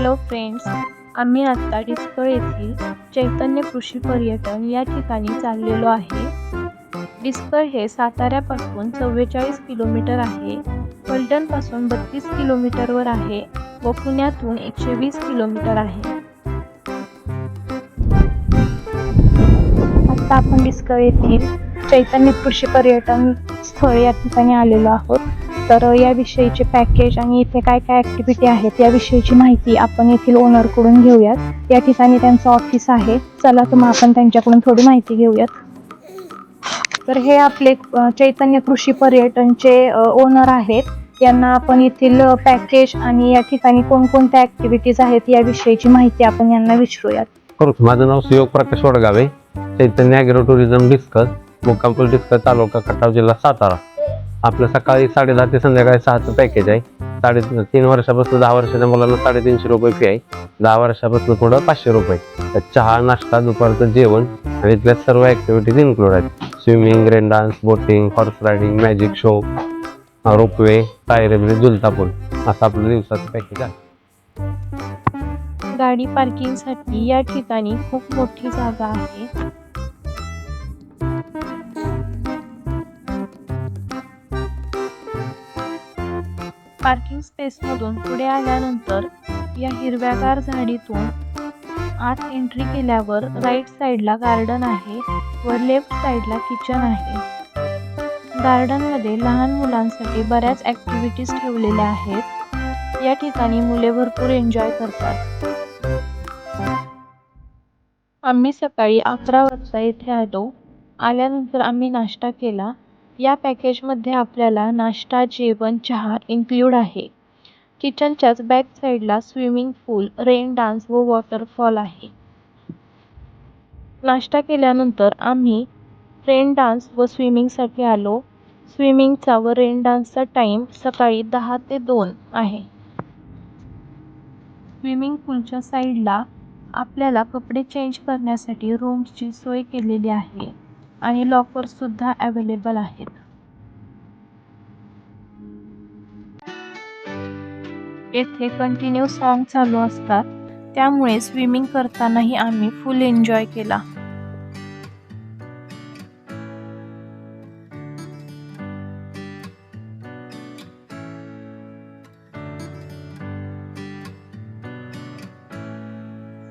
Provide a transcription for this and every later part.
Hello friends, आम्ही आत्ता डिस्कळ येथील चैतन्य कृषी पर्यटन या ठिकाणी चाललेलो आहे. डिस्कळ हे साताऱ्यापासून 44 किलोमीटर आहे, फलटणपासून 32 किलोमीटरवर आहे व पुण्यातून 120 किलोमीटर आहे. आता आपण डिस्कळ येथील चैतन्य कृषी पर्यटन स्थळ या ठिकाणी आलेलो आहोत. तर याविषयीचे पॅकेज आणि इथे काय काय ॲक्टिव्हिटी आहेत याविषयीची माहिती आपण येथील ओनरकडून घेऊयात. या ठिकाणी त्यांचं ऑफिस आहे. चला तर मग आपण त्यांच्याकडून थोडी माहिती घेऊयात. तर हे आपले चैतन्य कृषी पर्यटनचे ओनर आहेत. यांना आपण येथील पॅकेज आणि या ठिकाणी कोणकोणत्या ॲक्टिव्हिटीज आहेत याविषयीची माहिती आपण यांना विचारूयात. माझं नाव सुयोग प्रकाश वडगावे, चैतन्य ॲग्रो टुरिझम डिस्कस, मुक्कामपूर डिस्कस, तालुका खटाव, जिल्हा सातारा. आपलं सकाळी 10:30 ते संध्याकाळी 6चं पॅकेज आहे. 3.5 वर्षापासून 10 वर्षाच्या मुलांना 350 रुपये फी आहे. 10 वर्षापासून पुढं 500 रुपये. चहा, नाश्ता, दुपारचं जेवण आणि इथल्या सर्व ॲक्टिव्हिटीज इन्क्लूड आहेत. Swimming, rain dance, boating, horse riding, magic show, ropeway, पायऱ्या, झुलता पूल असं आपलं दिवसाचं पॅकेज आहे. गाडी पार्किंगसाठी या ठिकाणी खूप मोठी जागा आहे. पार्किंग स्पेसमधून पुढे आल्यानंतर या हिरव्यागार झाडीतून आत एंट्री केल्यावर राईट साईडला गार्डन आहे व लेफ्ट साईडला किचन आहे. गार्डनमध्ये लहान मुलांसाठी बऱ्याच ॲक्टिव्हिटीज ठेवलेल्या आहेत. या ठिकाणी मुले भरपूर एन्जॉय करतात. आम्ही सकाळी 11 वाजता येथे आलो. आल्यानंतर आम्ही नाश्ता केला. या पॅकेजमध्ये आपल्याला नाश्ता, जेवण, चहा इन्क्लूड आहे. किचनच्याच बॅक साईडला स्विमिंग पूल, रेन डान्स व वॉटरफॉल आहे. नाश्ता केल्यानंतर आम्ही रेन डान्स व स्विमिंगसाठी आलो. स्विमिंगचा व रेन डान्सचा टाईम सकाळी 10 ते 2 आहे. स्विमिंग पूलच्या साईडला आपल्याला कपडे चेंज करण्यासाठी रूम्सची सोय केलेली आहे आणि लॉकर्ससुद्धा अवेलेबल आहेत. येथे कंटिन्यू सॉन्ग चालू असतात, त्यामुळे स्विमिंग करतानाही आम्ही फुल एन्जॉय केला.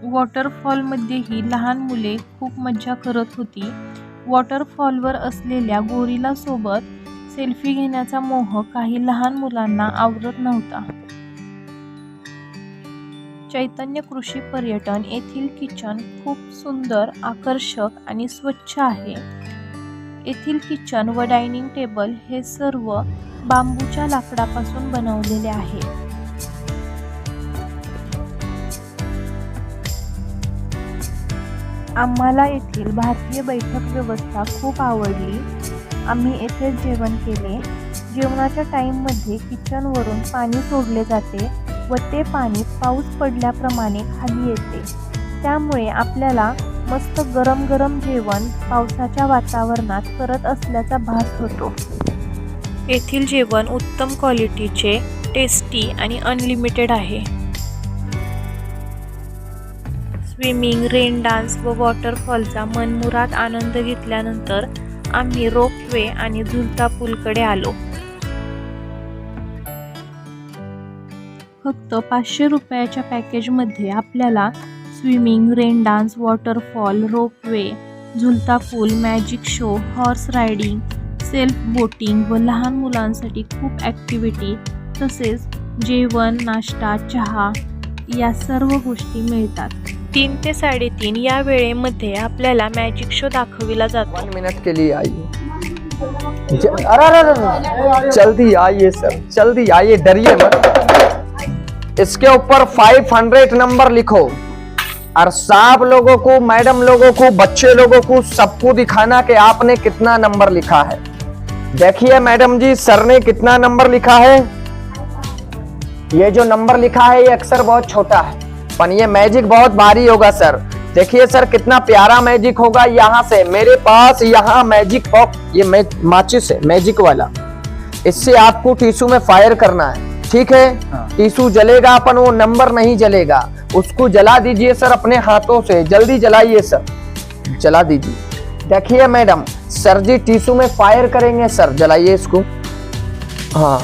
वॉटरफॉलमध्येही लहान मुले खूप मज्जा करत होती. वॉटरफॉलवर असलेल्या गोरिला सोबत सेल्फी घेण्याचा मोह काही लहान मुलांना आवरत नव्हता. चैतन्य कृषी पर्यटन येथील किचन खूप सुंदर, आकर्षक आणि स्वच्छ आहे. येथील किचन व डायनिंग टेबल हे सर्व बांबूच्या लाकडापासून बनवलेले आहे. आम्हाला येथील भारतीय बैठक व्यवस्था खूप आवडली. आम्ही येथेच जेवण केले. जेवणाच्या टाईममध्ये किचनवरून पाणी सोडले जाते व ते पाणी पाऊस पडल्याप्रमाणे खाली येते. त्यामुळे आपल्याला मस्त गरम गरम जेवण पावसाच्या वातावरणात करत असल्याचा भास होतो. येथील जेवण उत्तम क्वालिटीचे, टेस्टी आणि अनलिमिटेड आहे. स्विमिंग, रेन डान्स व वॉटरफॉलचा मनमुराद आनंद घेतल्यानंतर आम्ही रोपवे आणि झुलता पूलकडे आलो. फक्त 500 रुपयाच्या पॅकेजमध्ये आपल्याला swimming, rain dance, waterfall, ropeway, झुलता पूल, magic show, horse riding, self boating व लहान मुलांसाठी खूप ॲक्टिव्हिटी तसेच जेवण, नाश्ता, चहा या सर्व गोष्टी मिळतात. 3 ते 3:30 या वेळेमध्ये आपल्याला मॅजिक शो दाखविला जातो. 1 मिनट के लिए आइए. अरे जल्दी आइए सर, जल्दी आइए, डरिए मत. इसके ऊपर 500 नंबर लिखो और सब लोगों को, मैडम लोगों को, बच्चे लोगों को, सबको दिखाना कि आपने कितना नंबर लिखा है. देखिए मैडम जी, सर ने कितना नंबर लिखा है. ये जो नंबर लिखा है ये अक्सर बहुत छोटा है, पर ये मैजिक बहुत भारी होगा सर. देखिए सर कितना प्यारा मैजिक होगा. यहाँ से मेरे पास यहाँ मैजिक बॉक्स, ये माचिस है मैजिक वाला. इससे आपको टिश्यू में फायर करना है. ठीक है। हाँ। टिश्यू जलेगा अपन वो नंबर नहीं जलेगा, उसको जला दीजिए सर अपने हाथों से, जल्दी जलाइए सर, जला दीजिए। देखिए मैडम, सर जी टिश्यू में फायर करेंगे सर, जलाइए इसको। हाँ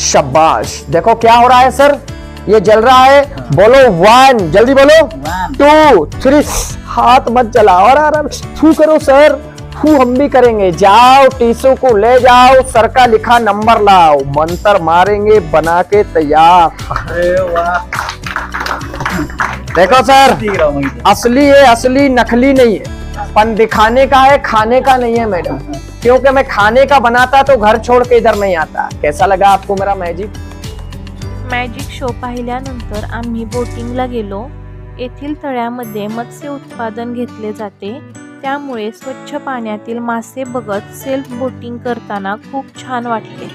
शाबाश, देखो क्या हो रहा है सर, ये जल रहा है। बोलो 1, जल्दी बोलो 2 3। हाथ मत जलाओ, और आराम थू करो सर, थू हम भी करेंगे। जाओ टिश्यू को ले जाओ, सर का लिखा नंबर लाओ, मंत्र मारेंगे बना के तैयार। अरे वाह, देखो सर, ठीक रहा हूँ मैं। असली है, असली नकली नहीं है। पन दिखाने का है, खाने का नहीं है मैडम, क्योंकि मैं खाने का बनाता तो घर छोड़ के इधर नहीं आता। कैसा लगा आपको मेरा मैजिक? मॅजिक शो पाहिल्यानंतर आम्ही बोटिंगला गेलो। येथील तळ्यामध्ये मत्स्य उत्पादन घेतले जाते, त्यामुळे स्वच्छ पाण्यातील मासे बघत सेल्फ बोटिंग करताना खूप छान वाटले।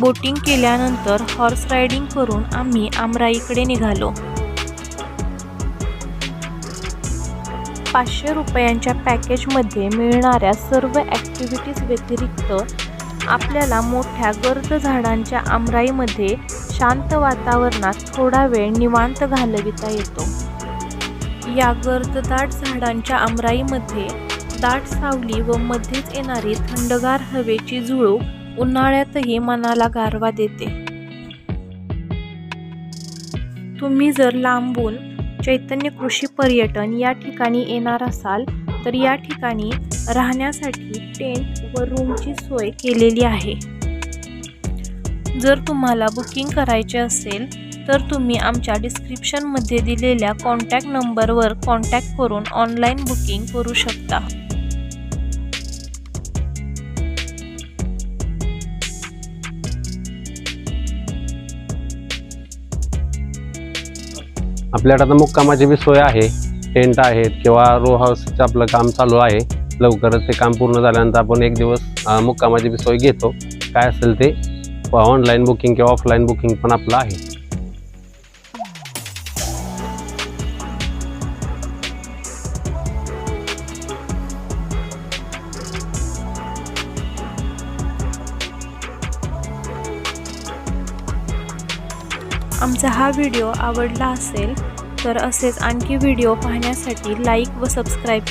बोटिंग केल्यानंतर हॉर्स रायडिंग करून आम्ही आमराईकडे निघालो। 500 रुपयांच्या पॅकेजमध्ये मिळणाऱ्या सर्व ॲक्टिव्हिटीज व्यतिरिक्त आपल्याला मोठ्या गर्द झाडांच्या आमराईमध्ये शांत वातावरणात थोडा वेळ निवांत घालविता येतो। या गर्ददाट झाडांच्या आमराईमध्ये दाट सावली व मध्येच येणारी थंडगार हवेची झुळूक उन्हाळ्यातही मनाला गारवा देते। तुम्ही जर लांबून चैतन्य कृषी पर्यटन या ठिकाणी येणार असाल तर या ठिकाणी राहण्यासाठी टेंट व रूमची सोय केलेली आहे। जर तुम्हाला बुकिंग करायचे असेल तर तुम्ही आमच्या डिस्क्रिप्शनमध्ये दिलेल्या कॉन्टॅक्ट नंबरवर कॉन्टॅक्ट करून ऑनलाईन बुकिंग करू शकता। आपल्याकडे आता मुक्कामाची बी सोय आहे, टेंट आहेत किंवा रो हाऊसचं आपलं काम चालू आहे। लवकरच ते काम पूर्ण झाल्यानंतर आपण एक दिवस मुक्कामाची बी सोय घेतो। काय असेल ते ऑनलाईन बुकिंग किंवा ऑफलाईन बुकिंग पण आपलं आहे। आमचा हा व्हिडिओ आवडला असेल तर असेच आणखी व्हिडिओ पाहण्यासाठी लाईक व सबस्क्राईब